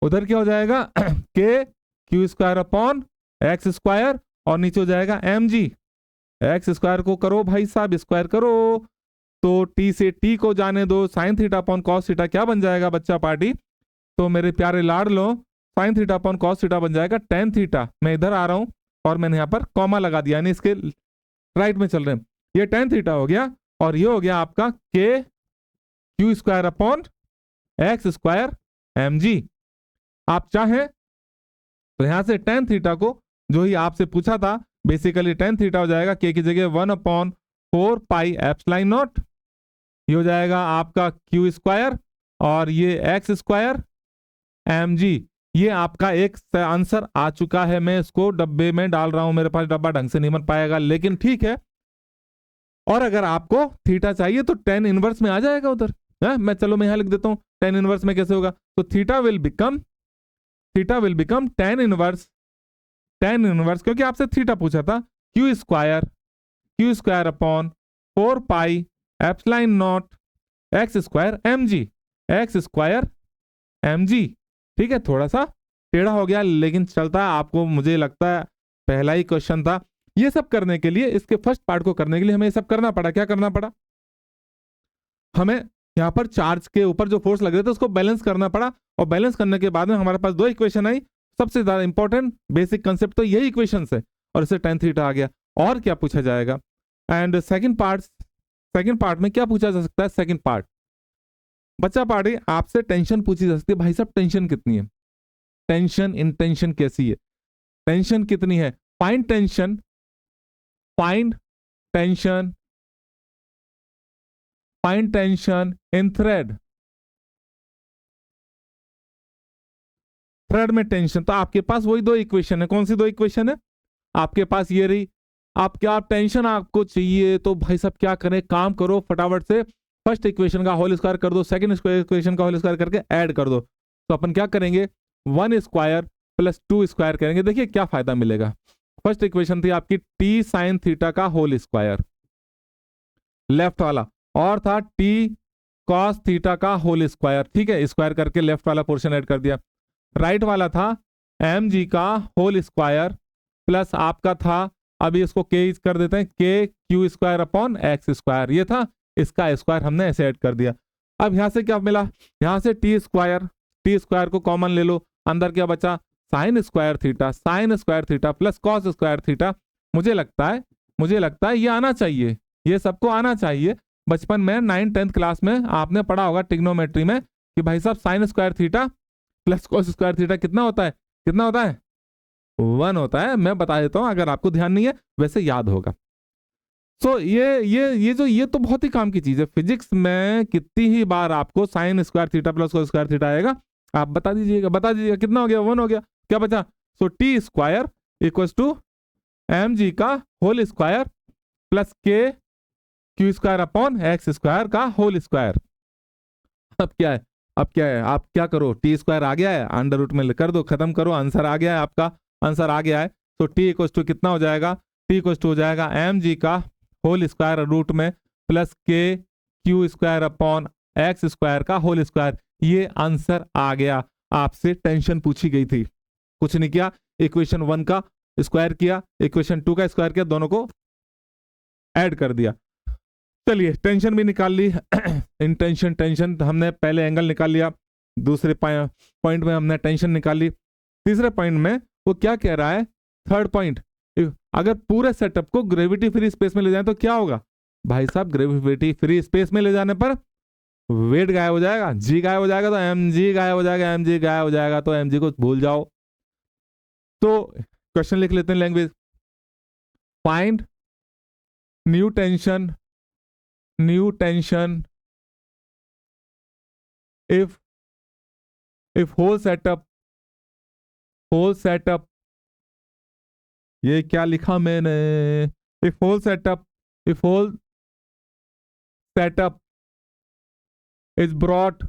उधर क्या हो जाएगा के Q square upon X square, और नीचे हो जाएगा एम जी, एक्स स्क्वायर को करो भाई साहब स्क्वायर करो, तो टी से टी को जाने दो, sine theta upon cos theta क्या बन जाएगा बच्चा पार्टी, तो मेरे प्यारे लाड लो, sine theta upon cos theta बन जाएगा टेन थीटा, मैं इधर आ रहा हूं और मैंने यहाँ पर कॉमा लगा दिया, यानी इसके राइट में चल रहे हैं, ये टेन थीटा हो गया, और ये हो गया आपका K Q square upon X square M G. आप चाहें तो यहां से टेन थीटा को, जो ही आपसे पूछा था, बेसिकली टेन थीटा हो जाएगा के की जगह 1/4 पाई एप्सिलॉन नॉट, ये हो जाएगा आपका क्यू स्क्वायर, और ये एक्स स्क्वायर एम जी। ये आपका एक आंसर आ चुका है, मैं इसको डब्बे में डाल रहा हूं, मेरे पास डब्बा ढंग से नहीं बन पाएगा लेकिन ठीक है। और अगर आपको थीटा चाहिए तो टेन इनवर्स में आ जाएगा उधर, मैं चलो मैं यहां लिख देता हूं टेन इनवर्स में कैसे होगा, तो theta will become tan inverse, क्योंकि आपसे थीटा पूछा था, Q square upon 4 pi epsilon naught X square M G. ठीक है, थोड़ा सा टेढ़ा हो गया लेकिन चलता है, आपको मुझे लगता है पहला ही क्वेश्चन था। ये सब करने के लिए, इसके फर्स्ट पार्ट को करने के लिए हमें ये सब करना पड़ा, क्या करना पड़ा, हमें यहाँ पर चार्ज के ऊपर जो फोर्स लग रहे थे उसको बैलेंस करना पड़ा, और बैलेंस करने के बाद में हमारे पास दो इक्वेशन आई, सबसे ज्यादा इंपॉर्टेंट बेसिक कंसेप्ट तो यही इक्वेशन है, और इससे टेन थीटा आ गया। और क्या पूछा जाएगा, एंड सेकंड पार्ट में क्या पूछा जा सकता है, सेकंड पार्ट बच्चा पार्टी आपसे टेंशन पूछी जा सकती है, भाई साहब टेंशन कितनी है, इंटेंशन कैसी है, टेंशन कितनी है, फाइंड टेंशन इन थ्रेड में टेंशन, तो आपके पास वही दो इक्वेशन है, कौन सी दो इक्वेशन है आपके पास, ये रही। आप क्या टेंशन आपको चाहिए तो भाई साहब क्या करें, काम करो फटाफट से, फर्स्ट इक्वेशन का होल स्क्वायर कर दो, सेकंड इक्वेशन का होल स्क्वायर करके ऐड कर दो, तो अपन क्या करेंगे 1 स्क्वायर प्लस 2 स्क्वायर करेंगे। देखिए क्या फायदा मिलेगा, फर्स्ट इक्वेशन थी आपकी टी साइन थीटा का होल स्क्वायर लेफ्ट वाला, और था टी कॉस थीटा का होल स्क्वायर, ठीक है, स्क्वायर करके लेफ्ट वाला पोर्शन ऐड कर दिया, राइट वाला था एम जी का होल स्क्वायर प्लस आपका था, अभी इसको के कर देते हैं, के Q square upon X square, ये था, इसका स्क्वायर हमने ऐसे ऐड कर दिया। अब यहां से क्या मिला, यहां से टी स्क्वायर को कॉमन ले लो, अंदर क्या बचा sine square theta plus cos square theta. मुझे लगता है ये आना चाहिए, ये सबको आना चाहिए, बचपन में 9th-10th क्लास में आपने पढ़ा होगा ट्रिग्नोमेट्री में कि भाई साहब sine square theta plus cos square theta कितना होता है 1 होता है। मैं बता देता हूं अगर आपको ध्यान नहीं है, वैसे याद होगा। तो ये तो बहुत ही काम की चीज है, फिजिक्स में कितनी ही बार आपको sine square theta plus cos square theta आएगा, आप बता दीजिएगा कितना हो गया, 1 हो गया, क्या बचा, so T square equals to M G का whole square plus K Q square upon X square का होल स्क्वायर। अब क्या है आप क्या करो, टी स्क्वायर आ गया है, अंडर रूट में कर दो, खत्म करो, आंसर आ गया है, आपका आंसर आ गया है। तो टी इक्वल्स टू कितना हो जाएगा, टी इक्वल्स टू हो जाएगा एम जी का होल स्क्वायर रूट में plus K Q square upon X square का होल स्क्वायर। ये आंसर आ गया, आपसे टेंशन पूछी गई थी, कुछ नहीं किया, इक्वेशन 1 का स्क्वायर किया, इक्वेशन 2 का स्क्वायर किया, दोनों को ऐड कर दिया। चलिए टेंशन भी निकाल ली टेंशन हमने पहले एंगल निकाल लिया, दूसरे पॉइंट में हमने टेंशन निकाल ली, तीसरे पॉइंट में वो क्या कह रहा है, थर्ड पॉइंट, अगर पूरे सेटअप को ग्रेविटी फ्री स्पेस में ले जाए तो क्या होगा भाई साहब, ग्रेविटी फ्री स्पेस में ले जाने पर वेट गायब हो जाएगा, जी गायब हो जाएगा, तो एम जी गायब हो जाएगा, एम जी गायब हो जाएगा, तो एम जी को भूल जाओ। तो क्वेश्चन लिख लेते हैं, language, find new tension if whole setup ये क्या लिखा मैंने, if whole setup is brought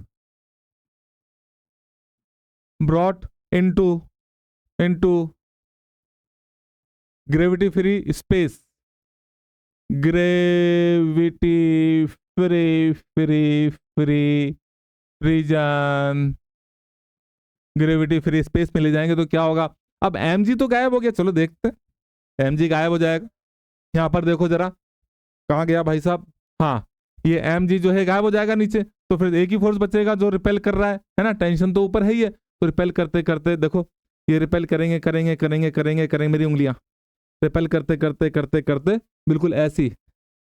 into gravity free space gravity free free free region, gravity free space में ले जाएंगे तो क्या होगा? अब mg तो गायब हो गया, चलो देखते हैं। mg गायब हो जाएगा, यहां पर देखो जरा, कहाँ गया भाई साहब? हाँ, ये mg जो है गायब हो जाएगा नीचे, तो फिर एक ही फोर्स बचेगा जो रिपेल कर रहा है ना? टेंशन तो ऊपर है ही है, तो रिपेल करते करते देखो ये रिपेल करेंगे करेंगे करेंगे करेंगे करेंगे, मेरी उंगलियां रिपेल करते करते करते करते बिल्कुल ऐसी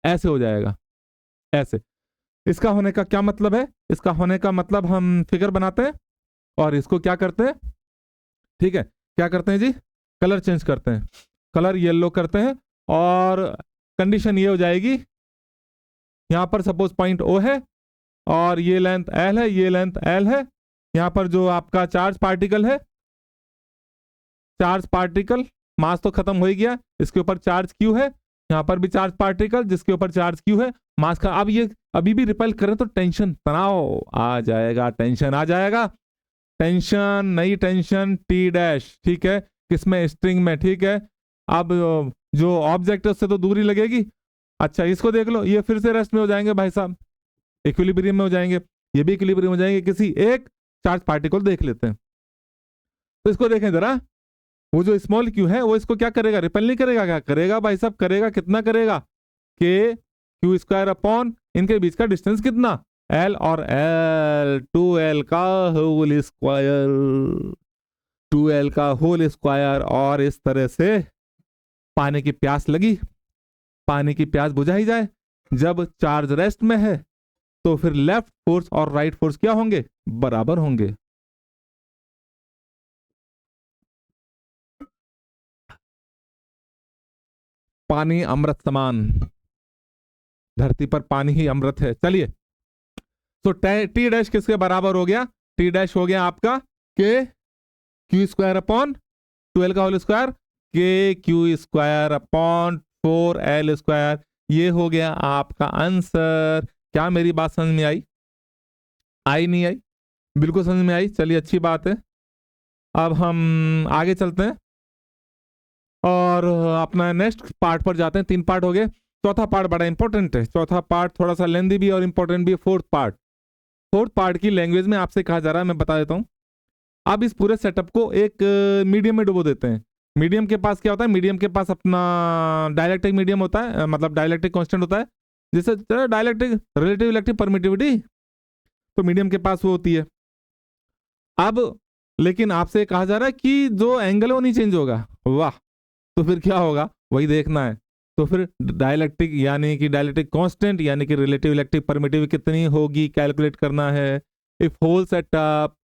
ऐसे हो जाएगा, ऐसे। इसका होने का क्या मतलब है? इसका होने का मतलब हम फिगर बनाते हैं और इसको क्या करते हैं, ठीक है, क्या करते हैं जी? कलर चेंज करते हैं, कलर येलो करते हैं, और कंडीशन ये हो जाएगी, यहां पर सपोज पॉइंट O है और ये लेंथ L है, ये लेंथ L है, यहां पर जो आपका चार्ज पार्टिकल है, चार्ज पार्टिकल, मास तो खत्म हो ही गया, इसके ऊपर चार्ज Q है, यहां पर भी चार्ज पार्टिकल जिसके ऊपर चार्ज Q है, मास का। अब ये अभी भी रिपेल करें तो टेंशन, तनाव आ जाएगा, टेंशन आ जाएगा, टेंशन नई टेंशन T डैश, ठीक है, किसमें? स्ट्रिंग में, ठीक है। अब जो ऑब्जेक्ट है उससे तो दूरी लगेगी। अच्छा, इसको देख लो, ये फिर से रेस्ट में हो जाएंगे भाई साहब, इक्विलिब्रियम में हो जाएंगे, ये भी इक्विलिब्रियम हो जाएंगे, किसी एक चार्ज पार्टिकल देख लेते हैं। तो इसको देखें जरा, वो जो स्मॉल क्यू है वो इसको क्या करेगा? रिपेल नहीं करेगा? क्या करेगा भाई साहब? करेगा, कितना करेगा? के क्यू स्क्वायर अपॉन इनके बीच का डिस्टेंस कितना? एल, और एल 2l का होल स्क्वायर, 2l का होल स्क्वायर। और इस तरह से पानी की प्यास लगी, पानी की प्यास बुझाई जाए। जब चार्ज रेस्ट में है तो फिर लेफ्ट फोर्स और राइट फोर्स क्या होंगे? बराबर होंगे। पानी अमृत समान, धरती पर पानी ही अमृत है। चलिए, तो टी डैश किसके बराबर हो गया? टी डैश हो गया आपका के क्यू स्क्वायर अपॉन 12 का होल स्क्वायर, के Q square upon 4l square. ये हो गया आपका आंसर। क्या मेरी बात समझ में आई? आई नहीं आई? बिल्कुल समझ में आई। चलिए, अच्छी बात है। अब हम आगे चलते हैं और अपना नेक्स्ट पार्ट पर जाते हैं। 3 पार्ट हो गए, चौथा पार्ट बड़ा इंपॉर्टेंट है। चौथा पार्ट थोड़ा सा लेंदी भी और इंपॉर्टेंट भी है। फोर्थ पार्ट की लैंग्वेज में आपसे कहा जा रहा है, मैं बता देता हूं। अब इस पूरे सेटअप को एक मीडियम में डुबो देते हैं। मीडियम के पास क्या होता है? मीडियम के पास अपना डायलैक्ट्रिक मीडियम होता है, मतलब डायलैक्ट्रिक कांस्टेंट होता है, जैसे डायलैक्ट्रिक रिलेटिव इलेक्ट्रिक परमिटिविटी, तो मीडियम के पास वो होती है। अब लेकिन आपसे कहा जा रहा है कि जो एंगल है वो नहीं चेंज होगा। वाह, तो फिर क्या होगा वही देखना है। तो फिर डायलैक्ट्रिक यानी कि डायलैक्ट्रिक कांस्टेंट यानी कि रिलेटिव इलेक्ट्रिक परमिटिविटी कितनी होगी कैलकुलेट करना है। If whole setup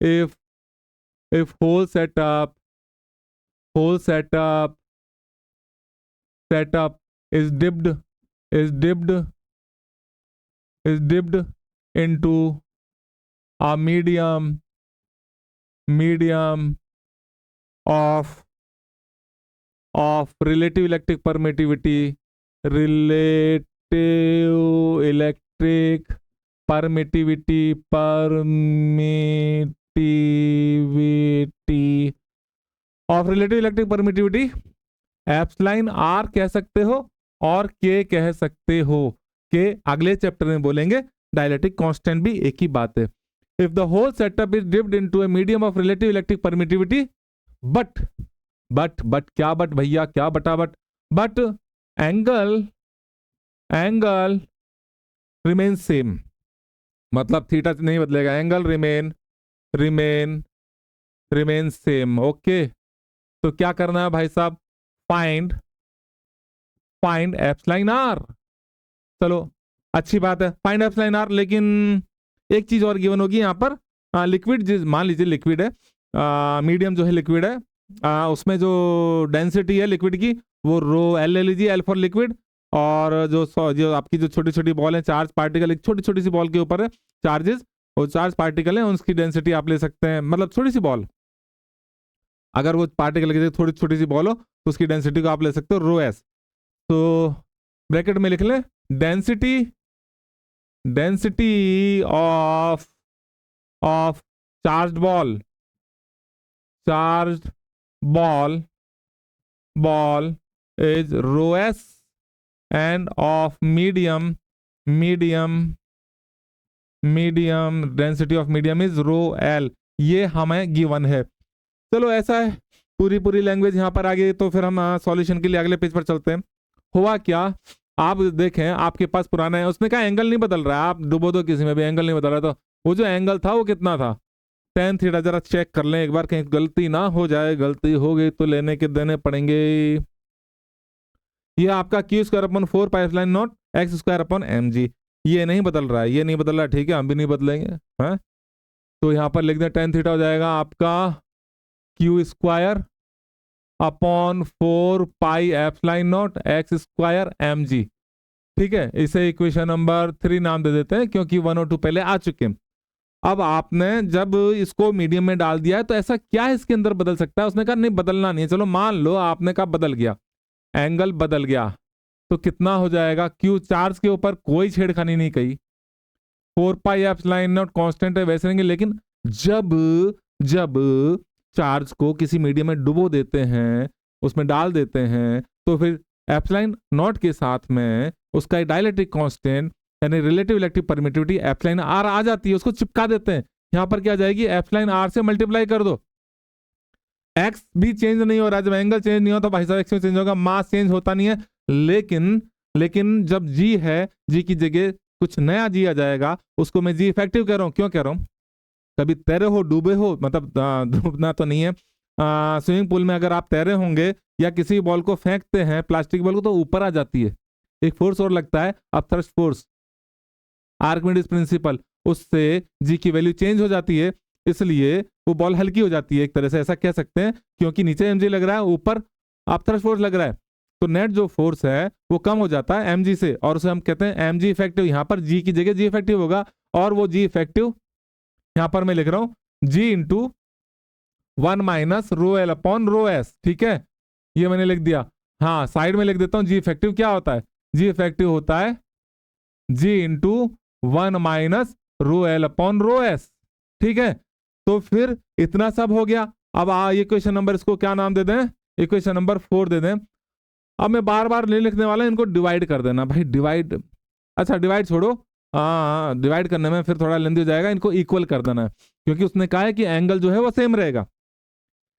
if if whole setup is dipped into a medium of relative electric permittivity, of relative electric permittivity epsilon R कह सकते हो और के कह सकते हो। के अगले चैप्टर में बोलेंगे, डायलेक्ट्रिक कांस्टेंट भी एक ही बात है। If the whole setup is dipped into a medium of relative electric permittivity but क्या बट भैया, क्या बटा बट एंगल रिमेन सेम, मतलब थीटा नहीं बदलेगा, एंगल रिमेन सेम। ओके, तो क्या करना है भाई साहब? Find epsilon R. चलो, अच्छी बात है, फाइंड एप्सिलॉन आर। लेकिन एक चीज और गिवन होगी यहाँ पर, लिक्विड, मान लीजिए लिक्विड है, मीडियम जो है लिक्विड है, उसमें जो डेंसिटी है लिक्विड की वो रो एल ले लीजिए, एल फॉर लिक्विड। और जो आपकी जो छोटी छोटी बॉल है, चार्ज पार्टिकल, एक छोटी छोटी सी बॉल के ऊपर है चार्जेस, वो चार्ज पार्टिकल है, उसकी डेंसिटी आप ले सकते हैं, मतलब छोटी सी बॉल, अगर वो पार्टिकल की थोड़ी छोटी सी बॉल हो तो उसकी डेंसिटी को आप ले सकते हो रो एस। तो ब्रैकेट में लिख लें, density of charged ball is rho S and of medium density of medium is rho L, ये हमें गिवन है। चलो ऐसा है, पूरी लैंग्वेज यहाँ पर आ गई, तो फिर हम सॉल्यूशन के लिए अगले पेज पर चलते हैं। हुआ क्या, आप देखें आपके पास पुराना है, उसने कहा एंगल नहीं बदल रहा है, आप डुबो दो किसी में भी एंगल नहीं बदल रहा, तो वो जो एंगल था वो कितना था, tan थीटा। जरा चेक कर लें एक बार, कहीं गलती ना हो जाए, गलती हो गई तो लेने के देने पड़ेंगे। ये आपका Q square upon 4 pi epsilon naught X square upon M G, ये नहीं बदल रहा है, ये नहीं बदल रहा, ठीक है, हम भी नहीं बदलेंगे। हाँ, तो यहाँ पर लिख दें tan थीटा हो जाएगा आपका Q square upon 4 pi epsilon naught X square M G, ठीक है। इसे इक्वेशन नंबर 3 नाम दे देते हैं, क्योंकि 1 और 2 पहले आ चुके हैं। अब आपने जब इसको मीडियम में डाल दिया है, तो ऐसा क्या है इसके अंदर बदल सकता है, उसने कहा नहीं बदलना नहीं है। चलो मान लो आपने कहा बदल गया, एंगल बदल गया, तो कितना हो जाएगा, क्यू चार्ज के ऊपर कोई छेड़खानी नहीं कही, 4 पाई एप्सिलॉन नॉट कांस्टेंट है वैसे रहेंगे, लेकिन जब चार्ज को किसी मीडियम में डुबो देते हैं, उसमें डाल देते हैं, तो फिर एप्सिलॉन नॉट के साथ में उसका डाइलेक्ट्रिक कांस्टेंट यानी relative electric permittivity epsilon R आ जाती है, उसको चिपका देते हैं। यहां पर क्या आ जाएगी, एप्सिलॉन आर से मल्टीप्लाई कर दो, एक्स भी चेंज नहीं हो रहा, जब एंगल चेंज नहीं होता भाई साहब एक्स में चेंज होगा, मास चेंज होता नहीं है, लेकिन जब जी है, जी की जगह कुछ नया जी आ जाएगा, उसको मैं जी इफेक्टिव कह रहा हूं। क्यों कह रहा हूं, कभी तैरे हो डूबे हो, मतलब डूबना तो नहीं है, स्विमिंग पूल में अगर आप तैरे होंगे या किसी बॉल को फेंकते हैं, प्लास्टिक बॉल को, तो ऊपर आ जाती है, एक फोर्स और लगता है, अब थ्रस्ट फोर्स, आर्किमिडीज प्रिंसिपल, उससे जी की वैल्यू चेंज हो जाती है, इसलिए वो बॉल हल्की हो जाती है, एक तरह से ऐसा कह सकते हैं, क्योंकि नीचे एमजी लग रहा है, ऊपर आप थ्रस्ट फोर्स लग रहा है, तो नेट जो फोर्स है वो कम हो जाता है एमजी से, और उसे हम कहते हैं एमजी इफेक्टिव। यहां पर जी की जगह जी इफेक्टिव होगा, और वो जी इफेक्टिव यहां पर मैं लिख रहा हूं g into 1 minus rho L upon rho S, ठीक है, ये मैंने लिख दिया। हाँ, साइड में लिख देता हूं जी इफेक्टिव क्या होता है, जी इफेक्टिव होता है g into 1 minus rho L upon rho S, ठीक है। तो फिर इतना सब हो गया, अब इक्वेशन नंबर इसको क्या नाम दे दें, इक्वेशन नंबर 4 दे दें। अब मैं बार बार नहीं लिखने वाला, इनको डिवाइड कर देना भाई, डिवाइड, अच्छा डिवाइड छोड़ो, हाँ डिवाइड करने में फिर थोड़ा लेंदी हो जाएगा, इनको इक्वल कर देना है, क्योंकि उसने कहा है कि एंगल जो है वो सेम रहेगा,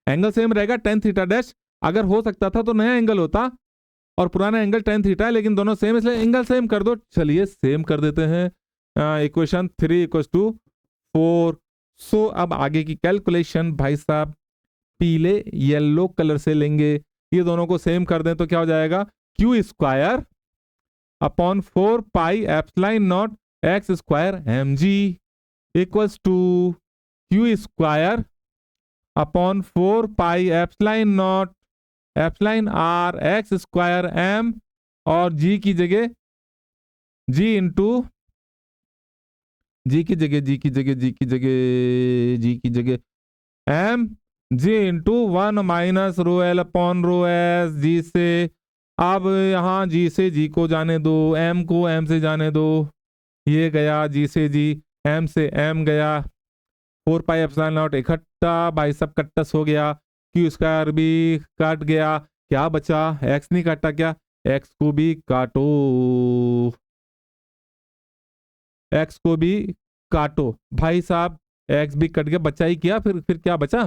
एंगल सेम रहेगा, tan थीटा डैश, अगर हो सकता था तो नया एंगल होता, और पुराना एंगल tan थीटा है, लेकिन दोनों सेम, इसलिए एंगल सेम कर दो। चलिए सेम कर देते हैं, इक्वेशन 3 इक्वल्स टू 4। सो अब आगे की कैलकुलेशन भाई साहब पीले येलो कलर से लेंगे, ये दोनों को सेम कर दें तो क्या हो जाएगा, Q square upon 4 pi epsilon naught X square M G equals to Q square upon 4 pi epsilon naught epsilon R X square M, और जी की जगह G into M G into 1 minus rho L upon rho S G से, अब यहाँ जी से जी को जाने दो, एम को एम से जाने दो, ये गया जी से जी, एम से एम गया, 4 पाई एप्सिलॉन नॉट इकट्ठा भाई सब कट्टस हो गया, क्यू स्क्वायर भी काट गया, क्या बचा, एक्स नहीं काटा क्या, एक्स को भी काटो, एक्स को भी काटो भाई साहब, एक्स भी कट गया, बचा ही क्या, फिर क्या बचा,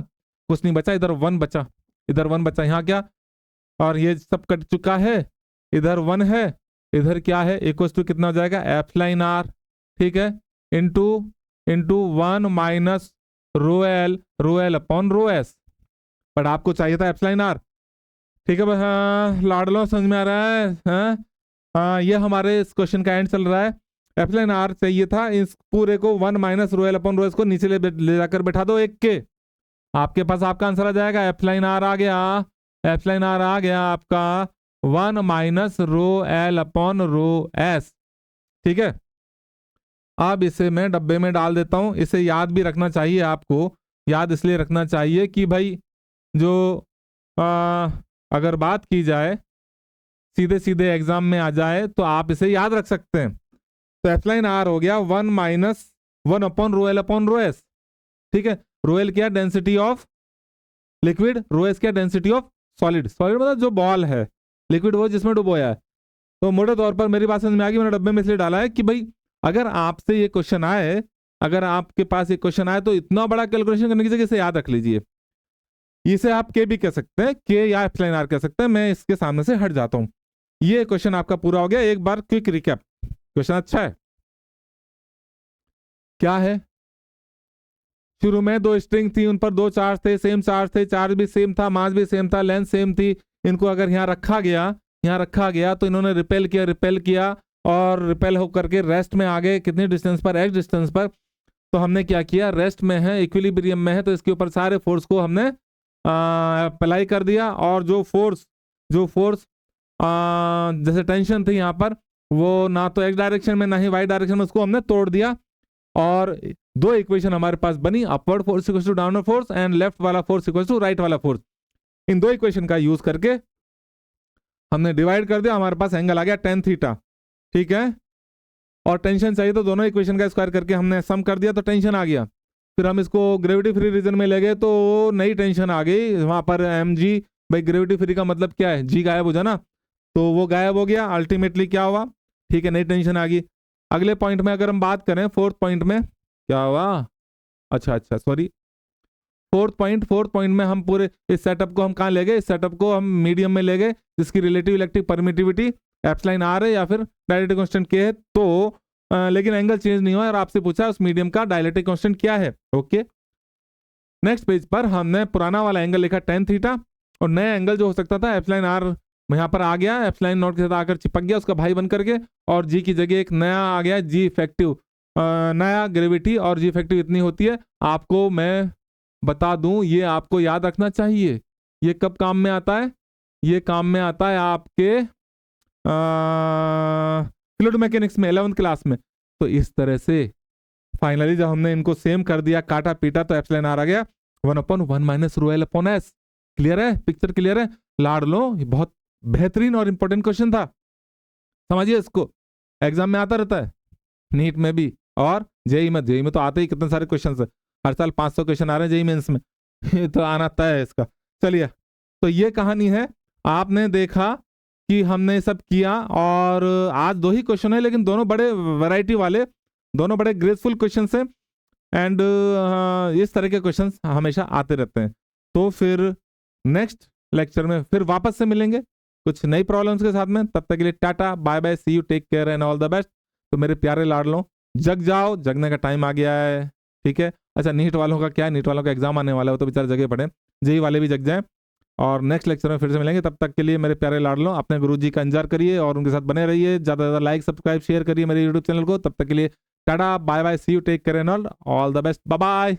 कुछ नहीं बचा, इधर 1 बचा, इधर 1 बचा, यहाँ क्या, और ये सब कट चुका है, इधर 1 है, इधर क्या है, इक्वल टू कितना हो जाएगा, एप्सिलॉन आर, ठीक है, into into 1 minus rho L upon rho S, but आपको चाहिए था एप्सिलॉन आर, ठीक है बस, हाँ लाडलो समझ में आ रहा है, हाँ ये हमारे इस क्वेश्चन का एंड चल रहा है, एप्सिलॉन आर चाहिए था, इस पूरे को 1 minus rho L upon rho S को नीचे ले जाकर बैठा दो एक के, आपके पास आपका आंसर आ जाएगा, एप्सिलॉन आर आ गया, एप्सिलॉन आर आ गया आपका 1 minus rho L upon rho S, ठीक है। अब इसे मैं डब्बे में डाल देता हूं, इसे याद भी रखना चाहिए आपको, याद इसलिए रखना चाहिए कि भाई जो अगर बात की जाए सीधे सीधे एग्जाम में आ जाए तो आप इसे याद रख सकते हैं। तो एप्सिलॉन आर हो गया 1 minus 1 upon rho L upon rho S, ठीक है। रो एल क्या, density of liquid, rho S क्या, डेंसिटी ऑफ सॉलिड, सॉलिड मतलब जो बॉल है, लिक्विड वो जिसमें डुबोया है, तो मोटे तौर पर मेरी बात समझ में आ गई, मैंने डब्बे में इसलिए डाला है कि भाई अगर आपसे ये क्वेश्चन आए, अगर आपके पास ये क्वेश्चन आए तो इतना बड़ा कैलकुलेशन करने की जगह इसे याद रख लीजिए। इसे आप के भी कह सकते हैं, के या एप्सिलॉन आर कह सकते हैं, मैं इसके सामने से हट जाता हूं। ये क्वेश्चन आपका पूरा हो गया। एक बार क्विक रिकैप, क्वेश्चन अच्छा है। क्या है, शुरू में दो स्ट्रिंग थी, उन पर दो चार्ज थे, सेम चार्ज थे, चार्ज भी सेम था, मास भी सेम था, लेंथ सेम थी। इनको अगर यहाँ रखा गया तो इन्होंने रिपेल किया और रिपेल होकर के रेस्ट में आ गए। कितनी डिस्टेंस पर, एक्स डिस्टेंस पर। तो हमने क्या किया, रेस्ट में है, इक्विलिब्रियम में है, तो इसके ऊपर सारे फोर्स को हमने अप्लाई कर दिया। और जो फोर्स जैसे टेंशन थी यहाँ पर, वो ना तो एक्स डायरेक्शन में ना ही वाई डायरेक्शन में, उसको हमने तोड़ दिया। और दो इक्वेशन हमारे पास बनी, upward force equal to downward force and left वाला फोर्स इक्वल टू राइट वाला फोर्स। इन दो इक्वेशन का यूज करके हमने डिवाइड कर दिया, हमारे पास एंगल आ गया tan थीटा। ठीक है, और टेंशन चाहिए तो दोनों इक्वेशन का स्क्वायर करके हमने सम कर दिया तो टेंशन आ गया। फिर हम इसको ग्रेविटी फ्री रीजन में ले गए तो नई टेंशन आ गई वहां पर, mg। भाई ग्रेविटी फ्री का मतलब क्या है, जी गायब हो जाना, तो वो गायब हो गया। अल्टीमेटली क्या हुआ, ठीक है, नई टेंशन आ गई। अगले पॉइंट में अगर हम बात करें, फोर्थ पॉइंट में क्या हुआ, अच्छा सॉरी, फोर्थ पॉइंट में हम पूरे इस सेटअप को हम कहाँ ले गए, इस सेटअप को हम मीडियम में ले गए, जिसकी relative electric permittivity epsilon R है या फिर डायलेक्ट्रिक कांस्टेंट के है। तो लेकिन एंगल चेंज नहीं हुआ और आपसे पूछा उस मीडियम का डायलेक्ट्रिक कांस्टेंट क्या है। ओके, नेक्स्ट पेज पर हमने पुराना वाला एंगल लिखा tan थीटा, और नया एंगल जो हो सकता था एप्सिलॉन आर यहाँ पर आ गया, एप्सिलॉन नॉट के साथ आकर चिपक गया उसका भाई बन करके, और जी की जगह एक नया आ गया जी इफेक्टिव, नया ग्रेविटी। और जी इफेक्टिव इतनी होती है, आपको मैं बता दूं, ये आपको याद रखना चाहिए। ये कब काम में आता है, ये काम में आता है आपके फ्लूइड मैकेनिक्स में 11th क्लास में। तो इस तरह से फाइनली जब हमने इनको सेम कर दिया, काटा पीटा, तो एप्सिलॉन आर आ गया 1/1 - ρl/s। क्लियर है, पिक्चर क्लियर है, लाड़ लो। ये बहुत बेहतरीन और इंपॉर्टेंट क्वेश्चन था, समझिए इसको, एग्जाम में आता रहता है, नीट में भी और जेई में तो आते ही कितने सारे क्वेश्चन है, हर साल 500 क्वेश्चन आ रहे हैं जेई मेंस में। ये तो आना तय है इसका। चलिए, तो ये कहानी है। आपने देखा कि हमने सब किया, और आज दो ही क्वेश्चन है, लेकिन दोनों बड़े वैरायटी वाले, दोनों बड़े ग्रेसफुल क्वेश्चन है, एंड इस तरह के क्वेश्चन हमेशा आते रहते हैं। तो फिर नेक्स्ट लेक्चर में फिर वापस से मिलेंगे कुछ नई प्रॉब्लम्स के साथ में। तब तक के लिए tata bye bye, see you, take care and all the best. तो मेरे प्यारे लाडलों, जग जाओ, जगने का टाइम आ गया है। ठीक है, अच्छा नीट वालों का क्या है, नीट वालों का एग्जाम आने वाला है, वो तो बेचारे जगह पड़े, जेई वाले भी जग जाएं। और नेक्स्ट लेक्चर में फिर से मिलेंगे, तब तक के लिए मेरे प्यारे लाडलों, अपने गुरुजी का इंतजार करिए और उनके साथ बने रहिए। ज़्यादा से ज़्यादा लाइक, सब्सक्राइब, शेयर करिए मेरे यूट्यूब चैनल को। तब तक के लिए tata bye bye, see you, take care and all the best, bye bye.